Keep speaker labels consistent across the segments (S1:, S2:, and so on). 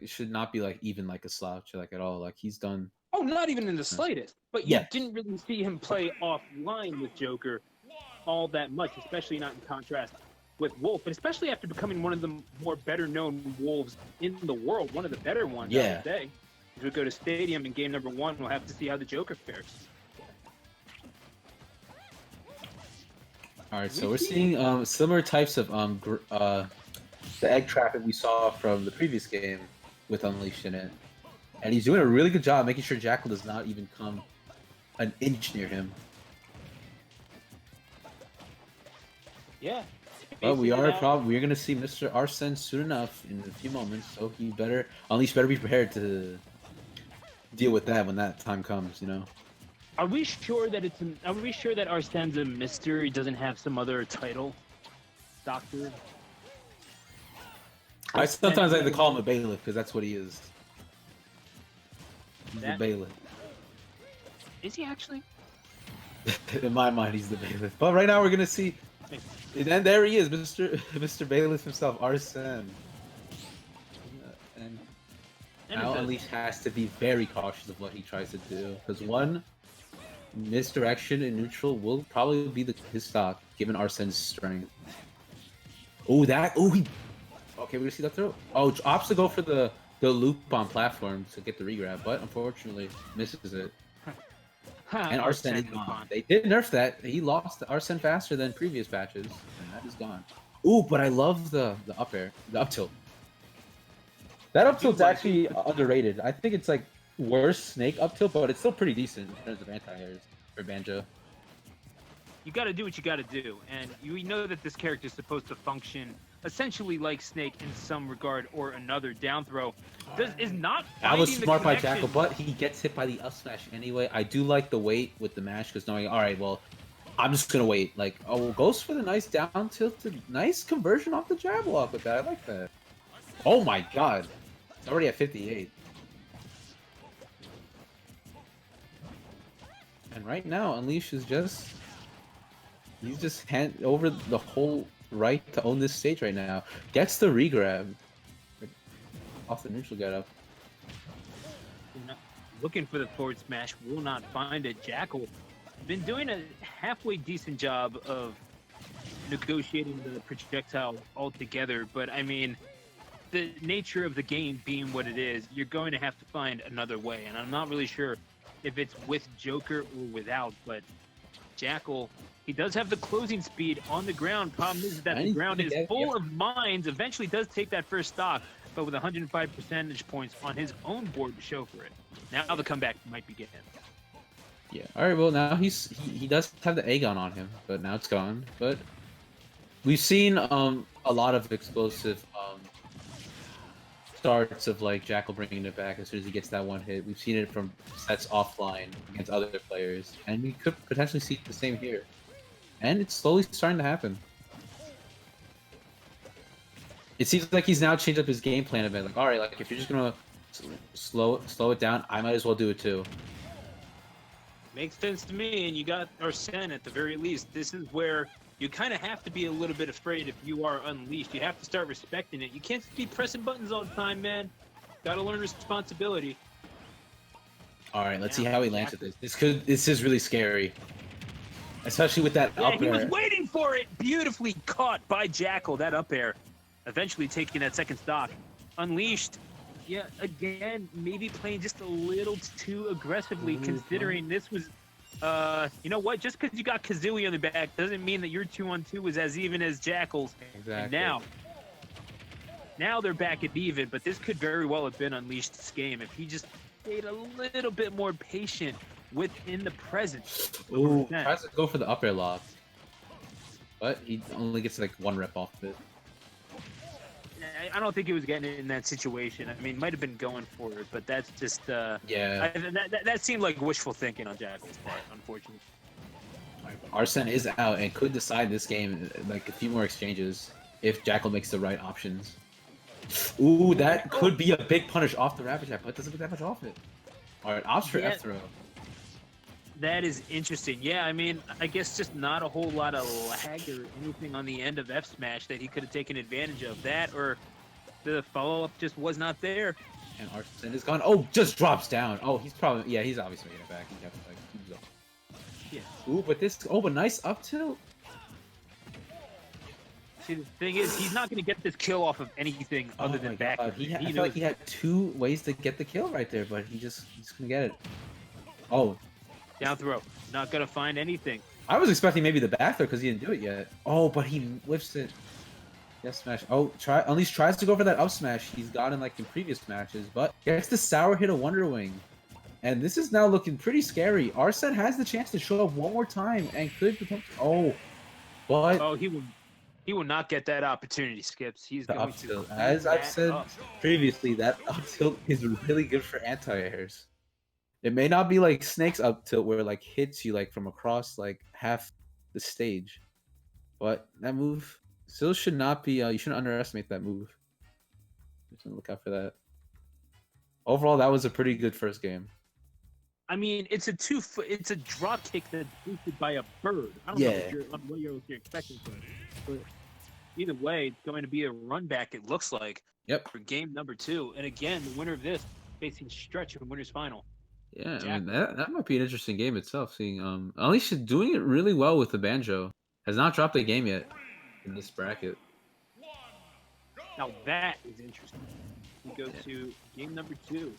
S1: it should not be like even like a slouch like at all. Like he's done.
S2: Oh, not even in the slightest. But you
S1: Yeah,
S2: didn't really see him play offline with Joker all that much, especially not in contrast with Wolf, and especially after becoming one of the more better known Wolves in the world, one of the better ones, I would
S1: yeah.
S2: say. As we go to Stadium in game number 1, we'll have to see how the Joker fares.
S1: All right, so we're seeing similar types of the egg traffic we saw from the previous game with Unleashed in it, and he's doing a really good job making sure Jakal does not even come an inch near him.
S2: Yeah.
S1: But we're gonna see Mr. Arsene soon enough in a few moments, so he better Unleashed better be prepared to deal with that when that time comes, you know.
S2: Are we sure that are we sure that Arsene's a Mister? He doesn't have some other title, Doctor?
S1: I sometimes like to call him a bailiff because that's what he is. He's the bailiff.
S2: Is he actually?
S1: In my mind, he's the bailiff. But right now, we're gonna see, and there he is, Mr. Bailiff himself, Arsene. And now Unleashed has to be very cautious of what he tries to do because one misdirection in neutral will probably be his stock, given Arsene's strength. Oh, he. Okay, we're gonna see that throw. Oh, opts to go for the loop on platform to get the regrab, but unfortunately misses it. And Arsene is gone. They did nerf that. He lost Arsene faster than previous patches, and that is gone. Ooh, but I love the up air, the up tilt. That up tilt's actually underrated. I think it's like worse Snake up tilt, but it's still pretty decent in terms of anti-airs for Banjo.
S2: You got to do what you got to do, and we know that this character is supposed to function essentially like Snake in some regard or another. Down throw is not.
S1: That was smart by Jakal, but he gets hit by the up smash anyway. I do like the wait with the mash because knowing, all right, well, I'm just gonna wait. Like, oh, goes for the nice down tilt, nice conversion off the jab block with that. I like that. Oh my god, it's already at 58. And right now, Unleash is he's just hand over the whole right to own this stage right now. Gets the regrab off the neutral get up.
S2: Looking for the forward smash, will not find it. Jakal been doing a halfway decent job of negotiating the projectile altogether, but I mean, the nature of the game being what it is, you're going to have to find another way, and I'm not really sure if it's with Joker or without, but Jakal, he does have the closing speed on the ground. Problem is that the ground is full of mines. Eventually does take that first stock, but with 105 percentage points on his own board to show for it. Now the comeback might begin.
S1: Yeah. All right. Well, now he does have the A gun on him, but now it's gone. But we've seen a lot of explosive starts of like Jakal bringing it back as soon as he gets that one hit. We've seen it from sets offline against other players, and we could potentially see the same here. And it's slowly starting to happen. It seems like he's now changed up his game plan a bit. Like, all right, like if you're just gonna slow it down, I might as well do it too.
S2: Makes sense to me, and you got Arsene at the very least. This is where you kind of have to be a little bit afraid if you are Unleashed. You have to start respecting it. You can't just be pressing buttons all the time, man. Gotta learn responsibility.
S1: All right, let's see how he lands with this. This is really scary. Especially with that up air.
S2: He was waiting for it! Beautifully caught by Jakal, that up air. Eventually taking that second stock. Unleashed, yeah, again, maybe playing just a little too aggressively, considering this was, you know what? Just because you got Kazooie on the back doesn't mean that your 2-on-2 was as even as Jakal's.
S1: Exactly.
S2: And now they're back at even, but this could very well have been Unleashed's game if he just stayed a little bit more patient within the present.
S1: Ooh, tries to go for the up air lock, but he only gets like one rep off of it.
S2: I don't think he was getting in that situation. I mean, might have been going for it, but that's just
S1: yeah.
S2: That seemed like wishful thinking on Jakal's part, unfortunately.
S1: Arsene is out and could decide this game like a few more exchanges if Jakal makes the right options. Ooh, that could be a big punish off the rapid jab, but doesn't get that much off it. All right, opts for F throw.
S2: That is interesting. Yeah, I mean, I guess just not a whole lot of lag or anything on the end of F smash that he could have taken advantage of. That or the follow-up just was not there.
S1: And Arsene is gone. Oh, just drops down. Oh, he's probably, yeah, he's obviously making it back. He got to, like, keep going.
S2: Yeah.
S1: Ooh, but this, oh, but nice up tilt.
S2: See, the thing is, he's not going to get this kill off of anything other than back.
S1: I feel like he had 2 ways to get the kill right there, but he's just gonna get it. Oh,
S2: down throw, not going to find anything.
S1: I was expecting maybe the back throw because he didn't do it yet. Oh, but he whiffs it. Yes, smash. Oh, Unleash tries to go for that up smash he's gotten like in previous matches, but gets the sour hit of Wonder Wing. And this is now looking pretty scary. Arsene has the chance to show up one more time and could potentially. Oh, but
S2: oh, he will not get that opportunity, Skips. He's
S1: the
S2: going
S1: up
S2: to.
S1: tilt. As I've said previously, that up tilt is really good for anti-airs. It may not be like Snake's up tilt where it like hits you like from across like half the stage, but that move still should not be. You shouldn't underestimate that move. Just look out for that. Overall, that was a pretty good first game.
S2: I mean, it's a drop kick that's boosted by a bird. I don't know what you're expecting, but either way, it's going to be a run back. It looks like.
S1: Yep.
S2: For game number 2, and again, the winner of this facing Stretch in winners final.
S1: Yeah, I mean, that might be an interesting game itself. Seeing Alicia doing it really well with the Banjo, has not dropped a game yet in this bracket.
S2: Now that is interesting. We go to game number 2.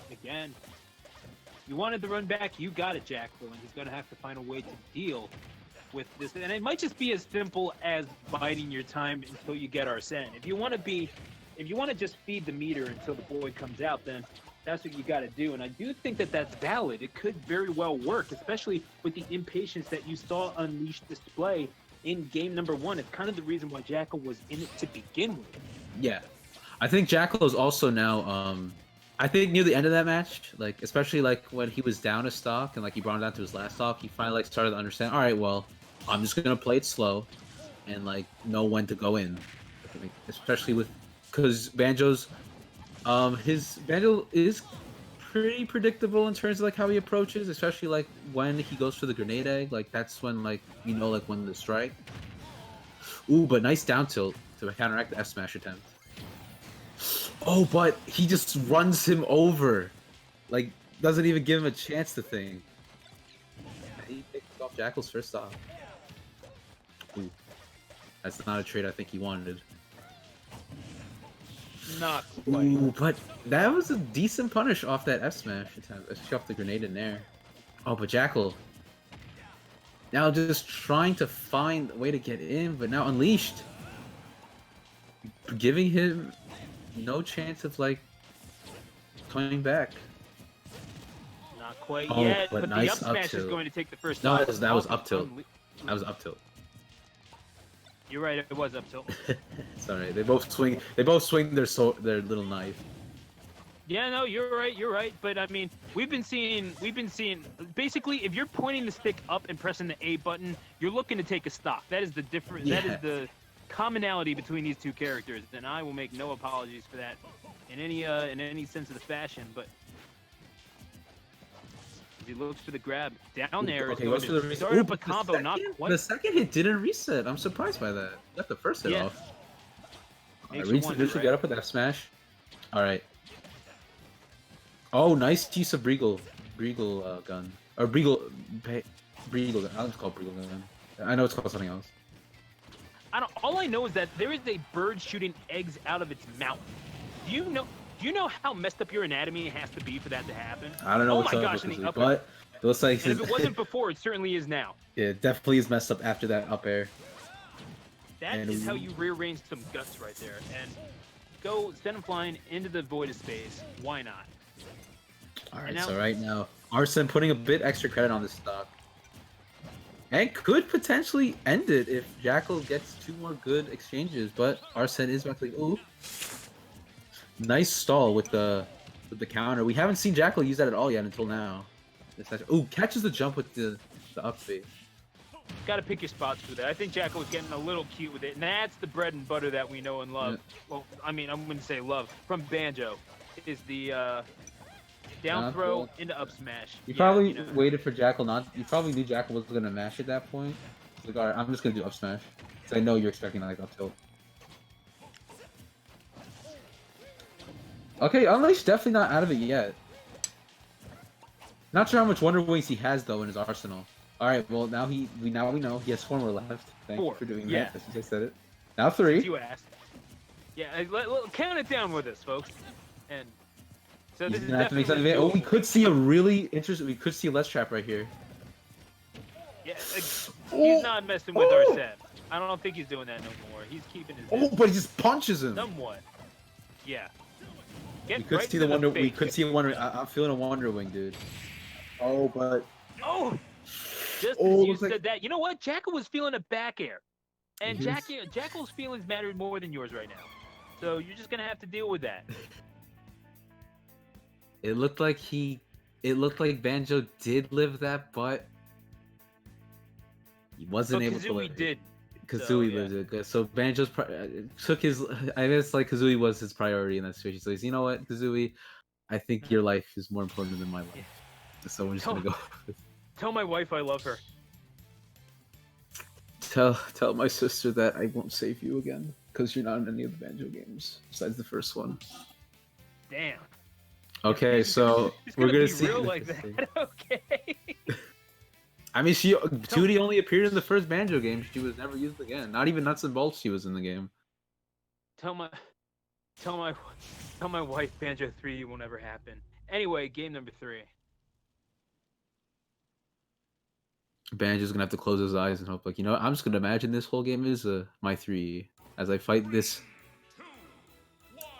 S2: Again, you wanted the run back, you got it, Jakal, and he's going to have to find a way to deal with this. And it might just be as simple as biding your time until you get Arsene. If you want to just feed the meter until the boy comes out, then that's what you got to do. And I do think that that's valid. It could very well work, especially with the impatience that you saw Unleashed display in game number 1. It's kind of the reason why Jakal was in it to begin with.
S1: Yeah. I think Jakal is also now, I think near the end of that match, like, especially like when he was down a stock and like he brought him down to his last stock, he finally like started to understand, all right, well, I'm just going to play it slow and like know when to go in. Especially with, because Banjo's, his Banjo is pretty predictable in terms of like how he approaches, especially like when he goes for the grenade egg. Like that's when like you know like when to strike. Ooh, but nice down tilt to counteract the F smash attempt. Oh, but he just runs him over, like doesn't even give him a chance to think. He takes off Jakal's first off. Ooh, that's not a trade I think he wanted.
S2: Not quite.
S1: Ooh, but that was a decent punish off that F smash attempt, especially off the grenade in there. Oh, but Jakal now just trying to find a way to get in, but now Unleashed giving him no chance of like coming back.
S2: Not quite
S1: Oh,
S2: yet,
S1: but
S2: but
S1: nice
S2: the up smash
S1: up tilt.
S2: is going to take the first.
S1: No,
S2: off.
S1: that was up tilt. That was up tilt.
S2: You're right. It was up tilt.
S1: Sorry, they both swing. They both swing their little knife.
S2: Yeah, no, you're right. You're right. But I mean, we've been seeing. Basically, if you're pointing the stick up and pressing the A button, you're looking to take a stock. That is the difference.
S1: Yeah.
S2: That is the commonality between these two characters, and I will make no apologies for that in any sense of the fashion. But he looks for the grab down there.
S1: Okay, goes for the reset.
S2: Start up a combo, not quite.
S1: The second hit didn't reset. I'm surprised by that. Got the first hit off.
S2: Makes
S1: Alright,
S2: you wonder, right?
S1: Get up with that smash. All right. Oh, nice use of Breagle gun or Breagle gun. I'll just call it Breagle gun. I know it's called something else.
S2: All I know is that there is a bird shooting eggs out of its mouth. Do you know how messed up your anatomy has to be for that to happen?
S1: I don't know what's
S2: my
S1: up
S2: gosh,
S1: with
S2: in
S1: this,
S2: the
S1: but it looks like
S2: and if it wasn't before, it certainly is now.
S1: Yeah, it definitely is messed up after that up air.
S2: That is how you rearrange some guts right there. And go send him flying into the void of space. Why not?
S1: Alright, so right now, Arsene putting a bit extra credit on this stock. And could potentially end it if Jakal gets 2 more good exchanges, but Arsene is about to ooh. Nice stall with the counter. We haven't seen Jakal use that at all yet until now. Ooh, catches the jump with the up B.
S2: Got to pick your spots for that. I think Jakal was getting a little cute with it, and that's the bread and butter that we know and love. Yeah. Well, I mean, I wouldn't say love. From Banjo, is the down throw into up smash.
S1: You probably waited for Jakal not. You probably knew Jakal was gonna mash at that point. Like, all right, I'm just gonna do up smash. Cause I know you're expecting like up tilt. Okay, Unleash definitely not out of it yet. Not sure how much Wonder Wings he has though in his arsenal. All right, well now we know he has 4 more left. Thank you
S2: 4.
S1: for doing
S2: Yeah.
S1: that. As I said it. Now
S2: Since
S1: 3.
S2: you asked. Yeah, count it down with us, folks. And so
S1: He's
S2: this is
S1: gonna have to make
S2: definitely
S1: something. Oh, we
S2: doable.
S1: could see a really interesting. We could see a Let's Trap right here.
S2: Yeah, he's
S1: Oh,
S2: not messing with our set. I don't think he's doing that no more. He's keeping his
S1: oh,
S2: distance
S1: but he just punches him.
S2: somewhat. Yeah.
S1: We
S2: Get
S1: could
S2: right
S1: see
S2: to
S1: the Wonder. We
S2: face.
S1: could see a Wonder. I'm feeling a Wonder Wing, dude. Oh, but
S2: Oh, just
S1: oh,
S2: as you
S1: looks like
S2: said that, you know what? Jakal was feeling a back air, and
S1: He's-
S2: Jakal's feelings matter more than yours right now. So you're just gonna have to deal with that.
S1: it looked like It looked like Banjo did live that, but he wasn't able to
S2: Kazooie
S1: live it.
S2: did.
S1: Kazooie
S2: yeah.
S1: lived it. Good. So Banjo's took his. I guess like Kazooie was his priority in that situation. So he's, you know what, Kazooie, I think your life is more important than my life. So we're just gonna go.
S2: Tell my wife I love her.
S1: Tell my sister that I won't save you again because you're not in any of the Banjo games besides the first one.
S2: Damn.
S1: Okay, so we're gonna see.
S2: Real like that. Okay.
S1: I mean, Tootie only appeared in the first Banjo game. She was never used again. Not even Nuts and Bolts. She was in the game.
S2: Tell my wife Banjo 3 will never happen. Anyway, game number 3.
S1: Banjo's gonna have to close his eyes and hope, like, you know, I'm just gonna imagine this whole game is my 3 as I fight this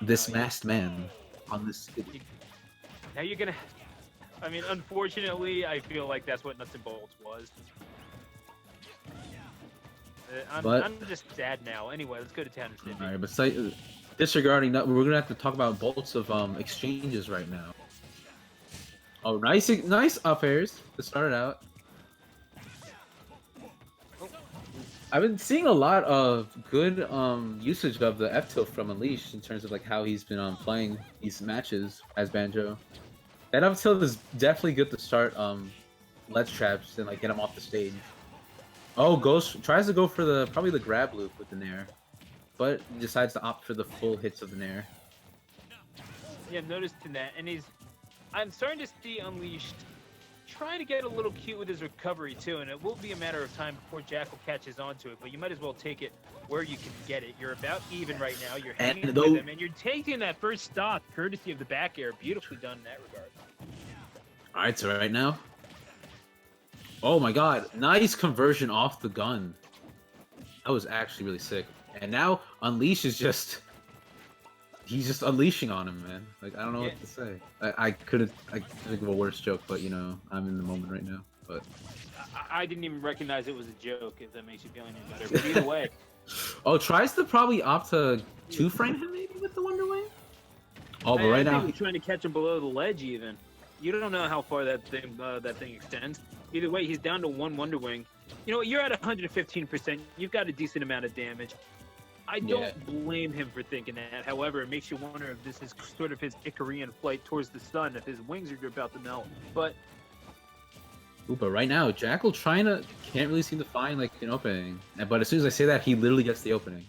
S1: masked man on this city.
S2: Now you're gonna. I mean, unfortunately, I feel like that's what Nuts and Bolts was. I'm just sad now. Anyway, let's go to Town and City.
S1: All right, but disregarding that, we're gonna have to talk about bolts of exchanges right now. Oh, nice up airs to start it out. I've been seeing a lot of good usage of the F tilt from Unleashed in terms of like how he's been playing these matches as Banjo. That up tilt is definitely good to start Let's Traps and like get him off the stage. Oh, tries to go for probably the grab loop with the Nair, but decides to opt for the full hits of the Nair.
S2: Yeah, I'm noticing that, and I'm starting to see Unleashed trying to get a little cute with his recovery too, and it will be a matter of time before Jakal catches on to it, but you might as well take it where you can get it. You're about even right now. You're hanging with him, and you're taking that first stock courtesy of the back air. Beautifully done in that regard.
S1: All right, so right now. Oh my god, nice conversion off the gun. That was actually really sick. And now Unleash is he's just unleashing on him, man. Like, I don't know what to say. I couldn't think of a worse joke, but you know, I'm in the moment right now. But
S2: I didn't even recognize it was a joke, if that makes you feel any better. But either way.
S1: Oh, tries to probably opt to 2-frame him maybe with the Wonder Wing? Oh, but right now
S2: he's trying to catch him below the ledge even. You don't know how far that thing extends. Either way, he's down to 1 Wonder Wing. You know what? You're at 115%. You've got a decent amount of damage. I don't blame him for thinking that. However, it makes you wonder if this is sort of his Icarian flight towards the sun, if his wings are about to melt. But
S1: right now, Jakal can't really seem to find like an opening. But as soon as I say that, he literally gets the opening.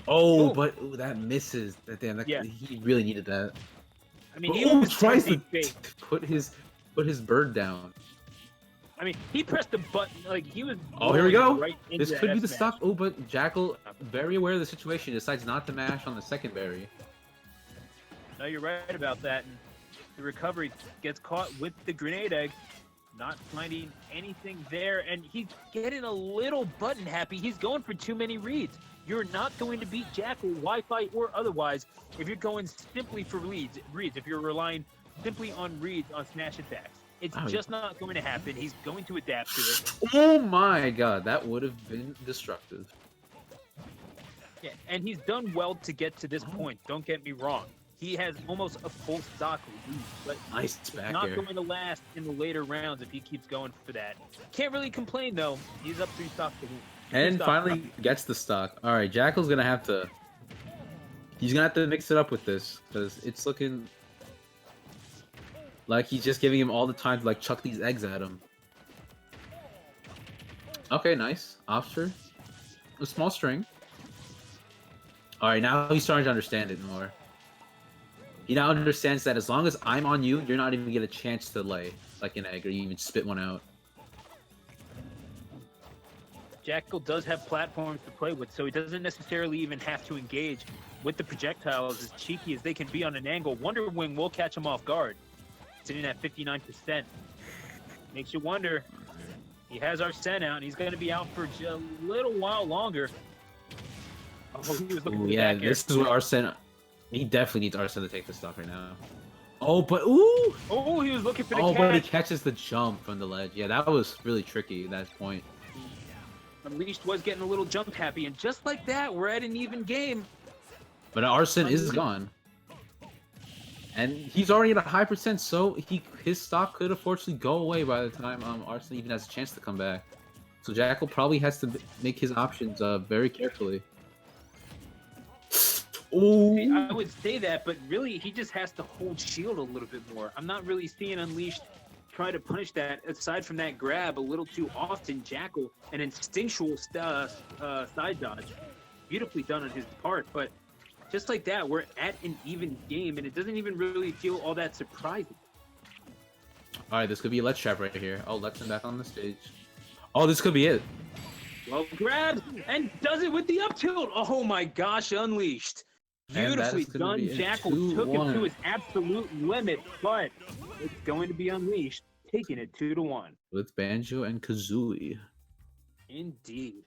S1: Oh, but that misses. He really needed that.
S2: I mean, he
S1: tries to put his bird down.
S2: I mean, he pressed the button like he was.
S1: Oh, here we go.
S2: Right
S1: This could be the stock. Oh, but Jakal, very aware of the situation, decides not to mash on the second berry.
S2: No, you're right about that. And the recovery gets caught with the grenade egg, not finding anything there, and he's getting a little button happy. He's going for too many reads. You're not going to beat Jakal, Wi-Fi or otherwise, if you're going simply for reads. If you're relying simply on reads on smash attacks. It's just not going to happen. He's going to adapt to it.
S1: Oh my god, that would have been destructive.
S2: Yeah, and he's done well to get to this point. Don't get me wrong. He has almost a full stock lead, but
S1: nice back
S2: not going to last in the later rounds if he keeps going for that. Can't really complain though. He's up 3 stocks to win.
S1: And finally gets the stock. All right, Jakal's gonna have to. He's gonna have to mix it up with this because it's looking like he's just giving him all the time to like chuck these eggs at him. Okay, nice. Offshore. A small string. All right, now he's starting to understand it more. He now understands that as long as I'm on you, you're not even get a chance to lay like an egg or even spit one out.
S2: Jakal does have platforms to play with, so he doesn't necessarily even have to engage with the projectiles as cheeky as they can be on an angle. Wonder Wing will catch him off guard. Sitting at 59%. Makes you wonder. He has Arsene out, and he's going to be out for a little while longer. Oh, he was looking for the
S1: Yeah,
S2: back air.
S1: this is what Arsene... He definitely needs Arsene to take the stock right now. Oh, but... Ooh!
S2: Oh, he was looking for the
S1: Oh,
S2: catch.
S1: but he catches the jump from the ledge. Yeah, that was really tricky at that point.
S2: Unleashed was getting a little jump happy, and just like that, we're at an even game.
S1: But Arsene is gone. And he's already at a high percent, so his stock could unfortunately go away by the time Arsene even has a chance to come back. So Jakal probably has to make his options very carefully. Ooh.
S2: I would say that, but really, he just has to hold shield a little bit more. I'm not really seeing Unleashed try to punish that. Aside from that grab, a little too often, Jakal, an instinctual side dodge. Beautifully done on his part, but just like that, we're at an even game, and it doesn't even really feel all that surprising.
S1: All right, this could be a Let's Trap right here. Oh, Let's him back on the stage. Oh, this could be it.
S2: Well, grabs and does it with the up tilt. Oh my gosh, Unleashed. Beautifully done. Jakal took him to his absolute limit, but it's going to be Unleashed, taking it 2-1.
S1: With Banjo and Kazooie.
S2: Indeed.